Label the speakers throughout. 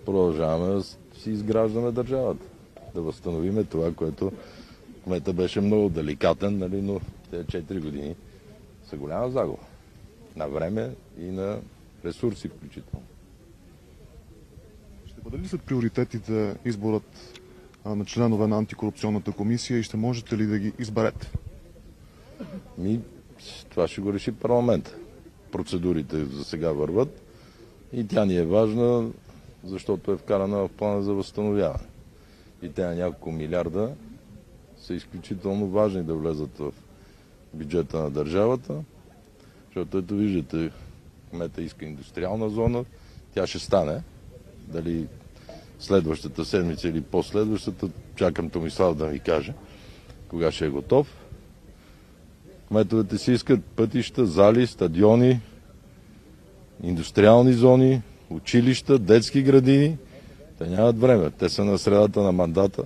Speaker 1: продължаваме да си изграждаме държавата. Да възстановиме това, което кмета беше много деликатен, нали, но тези 4 години са голяма загуба. На време и на ресурси включително.
Speaker 2: Ще бъде ли след приоритетите изборът на членове на антикорупционната комисия и ще можете ли да ги изберете?
Speaker 1: Това ще го реши парламент. Процедурите за сега върват и тя ни е важна, защото е вкарана в плана за възстановяване. И тези няколко милиарда са изключително важни да влезат в бюджета на държавата, защото ето виждате, кмета иска индустриална зона, тя ще стане. Дали следващата седмица или последващата, чакам Томислав да ми каже кога ще е готов. Кметовете си искат пътища, зали, стадиони, индустриални зони, училища, детски градини. Те нямат време. Те са на средата на мандата.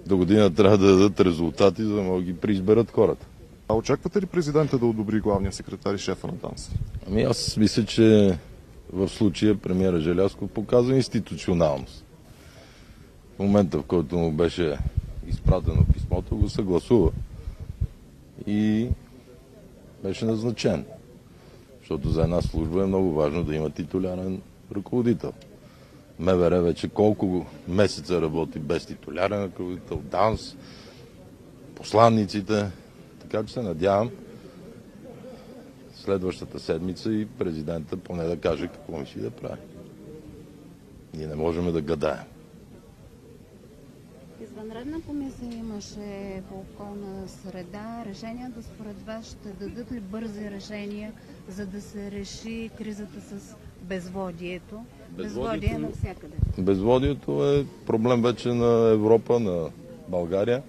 Speaker 1: До година трябва да дадат резултати, за да могат да ги преизберат хората.
Speaker 2: А очаквате ли президента да одобри главния секретар и шефа на ДАНС?
Speaker 1: Аз мисля, че в случая премиера Желязков показва институционалност. В момента, в който му беше изпратено писмото, го съгласува и беше назначен. Защото за една служба е много важно да има титулярен ръководител. МВР вече колко месеца работи без титулярен ръководител, ДАНС, посланниците. Така че се надявам следващата седмица и президента поне да каже какво мисли да прави. Ние не можем да гадаем.
Speaker 3: Извънредна комисия имаше по околна среда. Решенията според вас ще дадат ли бързи решения, за да се реши кризата с безводието? Безводие навсякъде.
Speaker 1: Безводието е проблем вече на Европа, на България.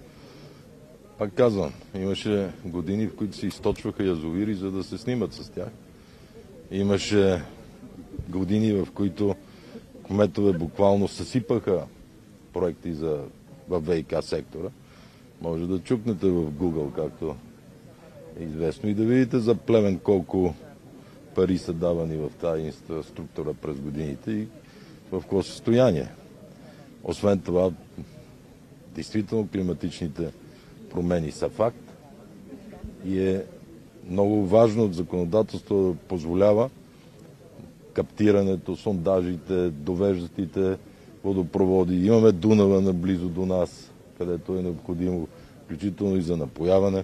Speaker 1: Пак казвам, имаше години, в които се източваха язовири, за да се снимат с тях. Имаше години, в които кметове буквално съсипаха проекти в ВиК сектора. Може да чукнете в Google, както е известно, и да видите за Плевен колко пари са давани в тази инфраструктура през годините и в какво състояние. Освен това, действително климатичните промени са факт и е много важно от законодателство да позволява каптирането, сондажите, довеждащите водопроводи. Имаме Дунава наблизо до нас, където е необходимо, включително и за напояване.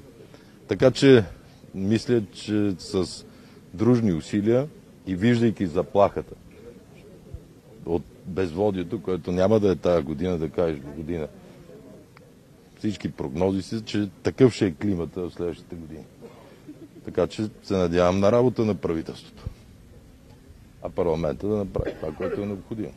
Speaker 1: Така че мисля, че с дружни усилия и виждайки заплахата от безводието, което няма да е тая година, да кажеш до година, всички прогнози са, че такъв ще е климата в следващите години. Така че се надявам на работа на правителството, а парламента да направи това, което е необходимо.